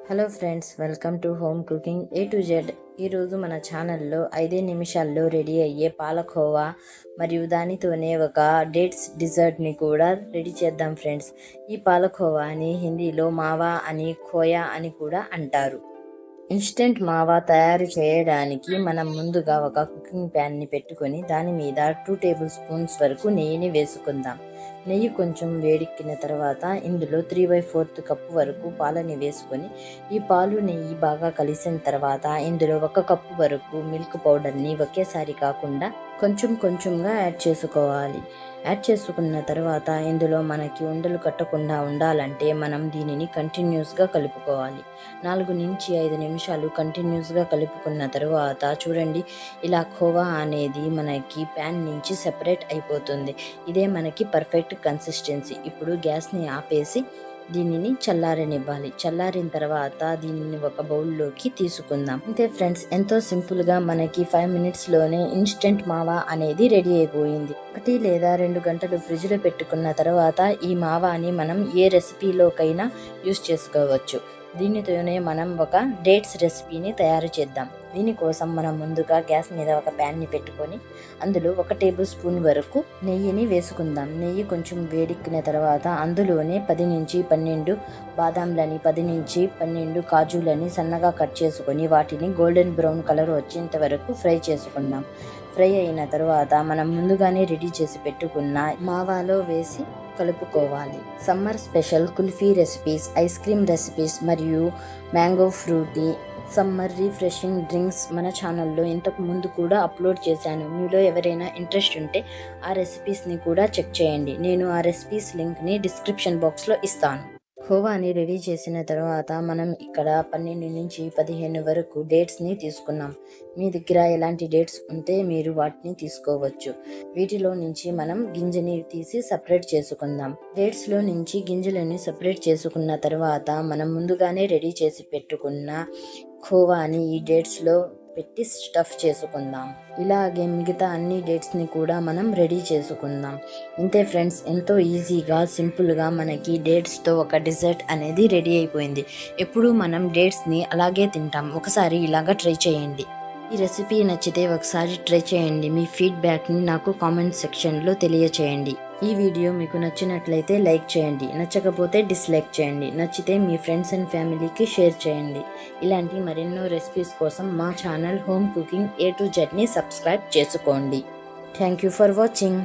Hello friends, welcome to home Cooking A to Z. ఈరోజు మన ఛానల్లో 5 నిమిషాల్లో రెడీ అయ్యే పాలకోవా మరియు దానితోనే ఒక డేట్స్ డిజర్ట్ని కూడా రెడీ చేద్దాం ఫ్రెండ్స్. ఈ పాలకోవాని హిందీలో మావా అని, ఖోయా అని కూడా అంటారు. ఇన్స్టెంట్ మావా తయారు చేయడానికి మనం ముందుగా ఒక కుకింగ్ ప్యాన్ని పెట్టుకొని దాని మీద 2 టేబుల్ స్పూన్స్ వరకు నెయ్యిని వేసుకుందాం. నెయ్యి కొంచెం వేడెక్కిన తర్వాత ఇందులో 3/4 కప్పు వరకు పాలని వేసుకొని ఈ పాలు నెయ్యి బాగా కలిసిన తర్వాత ఇందులో 1 కప్పు వరకు మిల్క్ పౌడర్ని ఒకేసారి కాకుండా కొంచెం కొంచెంగా యాడ్ చేసుకోవాలి. యాడ్ చేసుకున్న తర్వాత ఇందులో మనకి ఉండలు కట్టకుండా ఉండాలంటే మనం దీనిని కంటిన్యూస్గా కలుపుకోవాలి. 4 నుంచి 5 నిమిషాలు కంటిన్యూస్గా కలుపుకున్న తర్వాత చూడండి, ఇలా ఖోవా అనేది మనకి ప్యాన్ నుంచి సెపరేట్ అయిపోతుంది. ఇదే మనకి పర్ఫెక్ట్ కన్సిస్టెన్సీ. ఇప్పుడు గ్యాస్ని ఆపేసి దీనిని చల్లారనివ్వాలి. చల్లారిన తర్వాత దీనిని ఒక బౌల్లోకి తీసుకుందాం. అంతే ఫ్రెండ్స్, ఎంతో సింపుల్గా మనకి 5 మినిట్స్లోనే ఇన్స్టెంట్ మావా అనేది రెడీ అయిపోయింది. 1 లేదా 2 గంటలు ఫ్రిడ్జ్లో పెట్టుకున్న తర్వాత ఈ మావాని మనం ఏ రెసిపీలోకైనా యూస్ చేసుకోవచ్చు. దీనితోనే మనం ఒక డేట్స్ రెసిపీని తయారు చేద్దాం. దీనికోసం మనం ముందుగా గ్యాస్ మీద ఒక ప్యాన్ని పెట్టుకొని అందులో 1 టేబుల్ స్పూన్ వరకు నెయ్యిని వేసుకుందాం. నెయ్యి కొంచెం వేడెక్కిన తర్వాత అందులోనే 10 నుంచి 12 బాదాంలని, 10 నుంచి 12 కాజులని సన్నగా కట్ చేసుకొని వాటిని గోల్డెన్ బ్రౌన్ కలర్ వచ్చేంత వరకు ఫ్రై చేసుకుందాం. ఫ్రై అయిన తర్వాత మనం ముందుగానే రెడీ చేసి పెట్టుకున్న మావాలో వేసి కలుపుకోవాలి. Summer special kulfi recipes, ice cream recipes మరియు mango Frooti summer refreshing drinks మన ఛానల్లో ఇంతకు ముందు కూడా అప్లోడ్ చేశాను. మీలో ఎవరైనా ఇంట్రెస్ట్ ఉంటే ఆ రెసిపీస్ని కూడా చెక్ చేయండి. నేను ఆ రెసిపీస్ లింక్ని డిస్క్రిప్షన్ బాక్స్లో ఇస్తాను. ఖోవాని రెడీ చేసిన తర్వాత మనం ఇక్కడ 12 నుంచి 15 వరకు డేట్స్ని తీసుకున్నాం. మీ దగ్గర ఎలాంటి డేట్స్ ఉంటే మీరు వాటిని తీసుకోవచ్చు. వీటిలో నుంచి మనం గింజని తీసి సపరేట్ చేసుకుందాం. డేట్స్లో నుంచి గింజలని సపరేట్ చేసుకున్న తర్వాత మనం ముందుగానే రెడీ చేసి పెట్టుకున్న ఖోవాని ఈ డేట్స్లో పెట్టి స్టఫ్ చేసుకుందాం. ఇలాగే మిగతా అన్ని డేట్స్ని కూడా మనం రెడీ చేసుకుందాం. ఇంతే ఫ్రెండ్స్, ఎంతో ఈజీగా సింపుల్గా మనకి డేట్స్తో ఒక డిజర్ట్ అనేది రెడీ అయిపోయింది. ఎప్పుడు మనం డేట్స్ని అలాగే తింటాం. ఒకసారి ఇలాగా ట్రై చేయండి. ఈ రెసిపీ నచ్చితే ఒకసారి ట్రై చేయండి. మీ ఫీడ్బ్యాక్ని నాకు కామెంట్ సెక్షన్లో తెలియచేయండి. ఈ వీడియో మీకు నచ్చినట్లయితే లైక్ చేయండి, నచ్చకపోతే డిస్లైక్ చేయండి. నచ్చితే మీ ఫ్రెండ్స్ అండ్ ఫ్యామిలీకి షేర్ చేయండి. ఇలాంటి మరెన్నో రెసిపీస్ కోసం మా channel Home Cooking A to జెడ్ని సబ్స్క్రైబ్ చేసుకోండి. Thank you for watching.